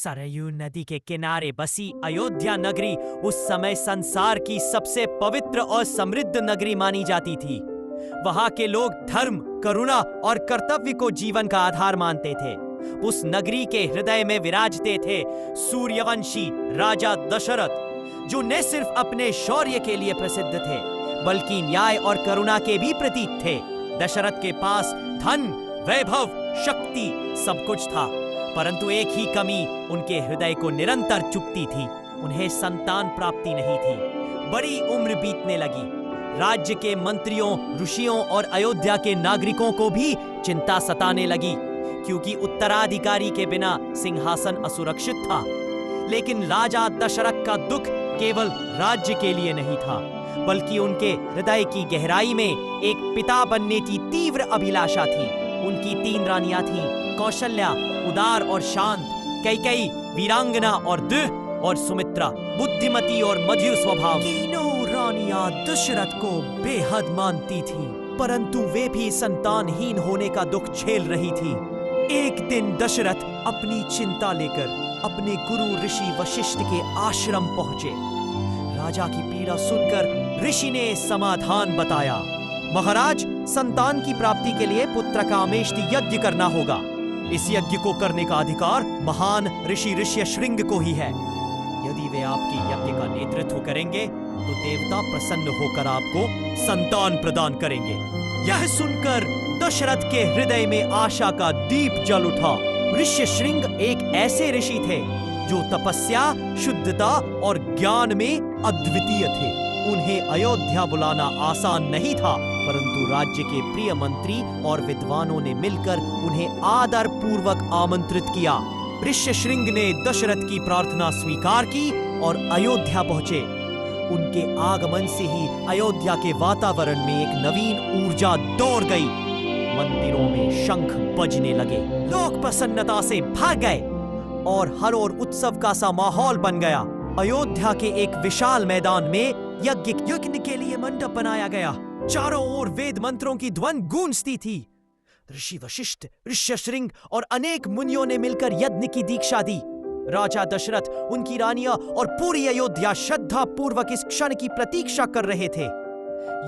सरयू नदी के किनारे बसी अयोध्या नगरी उस समय संसार की सबसे पवित्र और समृद्ध नगरी मानी जाती थी। वहां के लोग धर्म, करुणा और कर्तव्य को जीवन का आधार मानते थे। उस नगरी के हृदय में विराजते थे सूर्यवंशी राजा दशरथ, जो न सिर्फ अपने शौर्य के लिए प्रसिद्ध थे, बल्कि न्याय और करुणा के भी प्रतीक थे। दशरथ के पास धन, वैभव, शक्ति सब कुछ था, परंतु एक ही कमी उनके हृदय को निरंतर चुभती थी। उन्हें संतान प्राप्ति नहीं थी। बड़ी उम्र बीतने लगी। राज्य के मंत्रियों, ऋषियों और अयोध्या के नागरिकों को भी चिंता सताने लगी, क्योंकि उत्तराधिकारी के बिना सिंहासन असुरक्षित था। लेकिन राजा दशरथ का दुख केवल राज्य के लिए नहीं था, बल्कि उनके हृदय की गहराई में एक पिता बनने की तीव्र अभिलाषा थी। उनकी 3 रानियां थीं, कौशल्या उदार और शांत, कैकेयी वीरांगना और दृढ़, और सुमित्रा बुद्धिमती और मधुर स्वभाव। तीनों रानियां दशरथ को बेहद मानती थीं, परंतु वे भी संतानहीन होने का दुख झेल रही थीं। एक दिन दशरथ अपनी चिंता लेकर अपने गुरु ऋषि वशिष्ठ के आश्रम पहुंचे। राजा की पीड़ा सुनकर ऋषि ने समाधान बताया। महाराज, संतान की प्राप्ति के लिए पुत्र का अमेष्टि यज्ञ करना होगा। इस यज्ञ को करने का अधिकार महान ऋषि ऋष्यशृंग को ही है। यदि वे आपके यज्ञ का नेतृत्व करेंगे तो देवता प्रसन्न होकर आपको संतान प्रदान करेंगे। यह सुनकर दशरथ के हृदय में आशा का दीप जल उठा। ऋष्यशृंग एक ऐसे ऋषि थे जो तपस्या, शुद्धता और ज्ञान में अद्वितीय थे। उन्हें अयोध्या बुलाना आसान नहीं था, परंतु राज्य के प्रिय मंत्री और विद्वानों ने मिलकर उन्हें आदर पूर्वक आमंत्रित किया। ऋष्यशृंग ने दशरथ की प्रार्थना स्वीकार की और अयोध्या पहुंचे। उनके आगमन से ही अयोध्या के वातावरण में एक नवीन ऊर्जा दौड़ गई। मंदिरों में शंख बजने लगे, लोग प्रसन्नता से भाग गए और हर ओर उत्सव का सा माहौल बन गया। अयोध्या के एक विशाल मैदान में यज्ञ के लिए मंडप बनाया गया। चारों ओर वेद मंत्रों की ध्वनि गूंजती थी। ऋषि वशिष्ठ, ऋष्यशृंग और अनेक मुनियों ने मिलकर यज्ञ की दीक्षा दी। राजा दशरथ, उनकी रानियां और पूरी अयोध्या श्रद्धा पूर्वक इस क्षण की प्रतीक्षा कर रहे थे।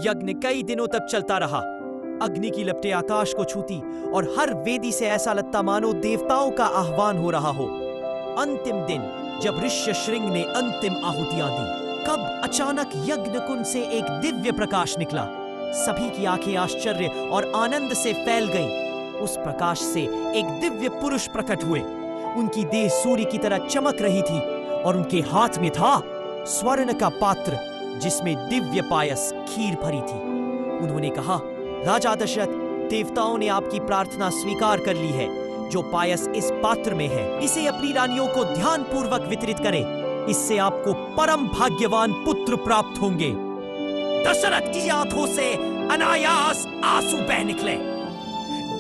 यज्ञ कई दिनों तक चलता रहा। अग्नि की लपटें आकाश को छूती और हर वेदी से ऐसा लगता मानो देवताओं का आह्वान हो रहा हो। अंतिम दिन जब ऋष्यशृंग ने अंतिम आहुतियां दी, कब अचानक यज्ञ कुंड से एक दिव्य प्रकाश निकला। सभी की आंखें आश्चर्य और आनंद से फैल गईं। उस प्रकाश से एक दिव्य पुरुष प्रकट हुए। उनकी देह सूर्य की तरह चमक रही थी और उनके हाथ में था स्वर्ण का पात्र, जिसमें दिव्य पायस खीर भरी थी। उन्होंने कहा, राजा दशरथ, देवताओं ने आपकी प्रार्थना स्वीकार कर ली है। जो पायस इस पात्र में है, इसे अपनी रानियों को ध्यान पूर्वक वितरित करें। इससे आपको परम भाग्यवान पुत्र प्राप्त होंगे। दशरथ की आंखों से अनायास आंसू बह निकले।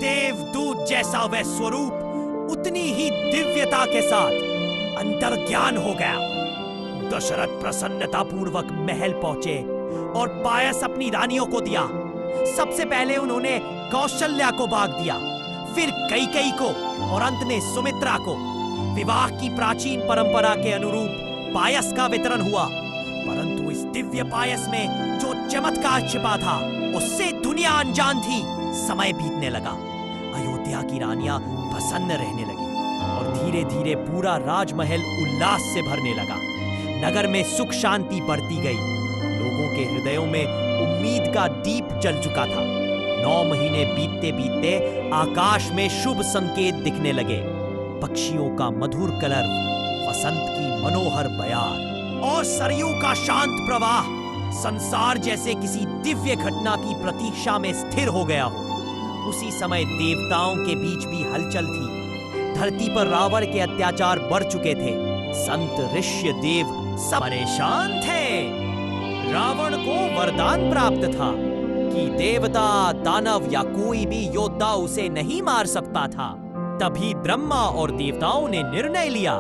देवदूत जैसा वह स्वरूप उतनी ही दिव्यता के साथ अंतर्ज्ञान हो गया। दशरथ प्रसन्नता पूर्वक महल पहुंचे और पायस अपनी रानियों को दिया। सबसे पहले उन्होंने कौशल्या को भाग दिया, फिर कैकेयी को और अंत में सुमित्रा को। विवाह की प्राचीन परंपरा के अनुरूप पायस का वितरण हुआ, परंतु इस दिव्य पायस में जो चमत्कार छिपा था, उससे दुनिया अनजान थी। समय बीतने लगा। अयोध्या की रानियां प्रसन्न रहने लगी और धीरे धीरे पूरा राजमहल उल्लास से भरने लगा। नगर में सुख शांति बढ़ती गई। लोगों के हृदयों में उम्मीद का दीप जल चुका था। 9 महीने बीतते बीतते आकाश में शुभ संकेत दिखने लगे। पक्षियों का मधुर कलर, वसंत की मनोहर बयार और सरयू का शांत प्रवाह संसार जैसे किसी दिव्य घटना की प्रतीक्षा में स्थिर हो गया हो। उसी समय देवताओं के बीच भी हलचल थी। धरती पर रावण के अत्याचार बढ़ चुके थे। संत, ऋष्य, देव सब परेशान थे। रावण को वरदान प्राप्त था कि देवता, दानव या कोई भी योद्धा उसे नहीं मार सकता था। तभी ब्रह्मा और देवताओं ने निर्णय लिया,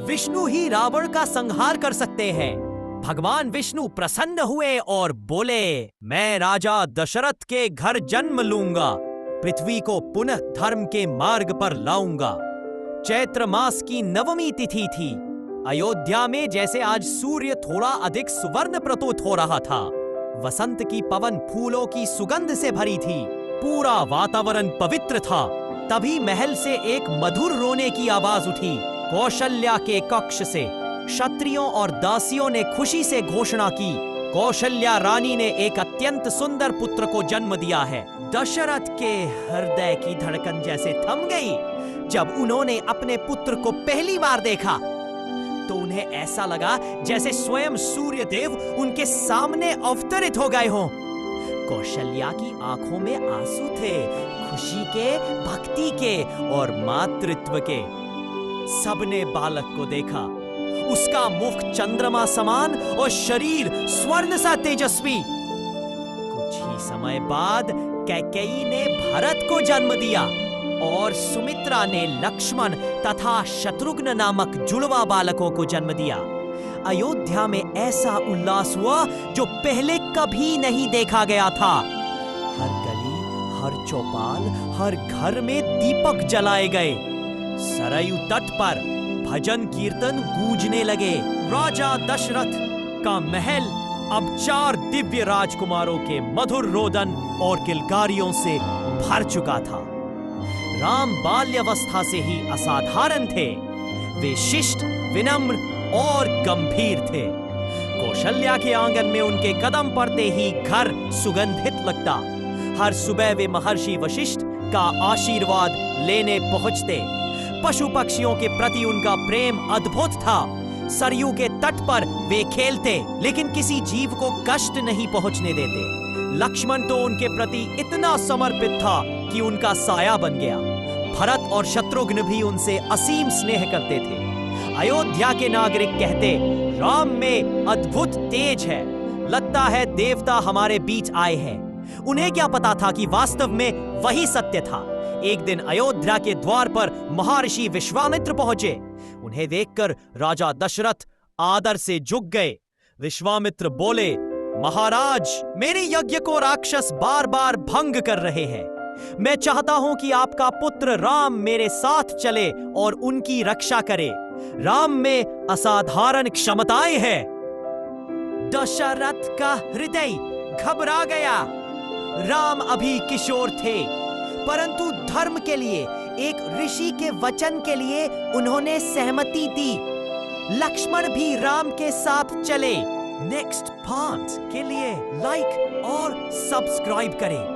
विष्णु ही रावण का संहार कर सकते हैं। भगवान विष्णु प्रसन्न हुए और बोले, मैं राजा दशरथ के घर जन्म लूंगा, पृथ्वी को पुनः धर्म के मार्ग पर लाऊंगा। चैत्र मास की नवमी तिथि थी। अयोध्या में जैसे आज सूर्य थोड़ा अधिक सुवर्ण प्रतीत हो रहा था। वसंत की पवन फूलों की सुगंध से भरी थी। पूरा वातावरण पवित्र था। तभी महल से एक मधुर रोने की आवाज उठी। कौशल्या के कक्ष से क्षत्रियों और दासियों ने खुशी से घोषणा की, कौशल्या रानी ने एक अत्यंत सुंदर पुत्र को जन्म दिया है। दशरथ के हृदय की धड़कन जैसे थम गई जब उन्होंने अपने पुत्र को पहली बार देखा। तो उन्हें ऐसा लगा जैसे स्वयं सूर्य देव उनके सामने अवतरित हो गए हों। कौशल्या की आंखों में आंसू थे, खुशी के, भक्ति के और मातृत्व के। सबने बालक को देखा। उसका मुख चंद्रमा समान और शरीर स्वर्ण सा तेजस्वी। कुछ ही समय बाद कैकेयी ने भरत को जन्म दिया और सुमित्रा ने लक्ष्मण तथा शत्रुघ्न नामक जुड़वा बालकों को जन्म दिया। अयोध्या में ऐसा उल्लास हुआ जो पहले कभी नहीं देखा गया था। हर गली, हर चौपाल, हर घर में दीपक जलाए गए। सरयू तट पर भजन कीर्तन गूंजने लगे। राजा दशरथ का महल अब 4 दिव्य राजकुमारों के मधुर रोदन और किलकारियों से भर चुका था। राम बाल्यावस्था से ही असाधारण थे। वे शिष्ट, विनम्र और गंभीर थे। कौशल्या के आंगन में उनके कदम पड़ते ही घर सुगंधित लगता। हर सुबह वे महर्षि वशिष्ठ का आशीर्वाद लेने पहुंचते। पशु पक्षियों के प्रति उनका प्रेम अद्भुत था। सरयू के तट पर वे खेलते, लेकिन किसी जीव को कष्ट नहीं पहुंचने देते। लक्ष्मण तो उनके प्रति इतना समर्पित था कि उनका साया बन गया। भरत और शत्रुघ्न भी उनसे असीम स्नेह करते थे। अयोध्या के नागरिक कहते, राम में अद्भुत तेज है। लगता है देवता हमारे बीच आए हैं। उन्हें क्या पता था कि वास्तव में वही सत्य था। एक दिन अयोध्या के द्वार पर महर्षि विश्वामित्र पहुंचे। उन्हें देखकर राजा दशरथ आदर से झुक गए। विश्वामित्र बोले, महाराज, मेरे यज्ञ को राक्षस बार बार भंग कर रहे हैं। मैं चाहता हूं कि आपका पुत्र राम मेरे साथ चले और उनकी रक्षा करे। राम में असाधारण क्षमताएं हैं। दशरथ का हृदय घबरा गया। राम अभी किशोर थे, परंतु धर्म के लिए, एक ऋषि के वचन के लिए उन्होंने सहमति दी। लक्ष्मण भी राम के साथ चले। नेक्स्ट पार्ट के लिए लाइक और सब्सक्राइब करें।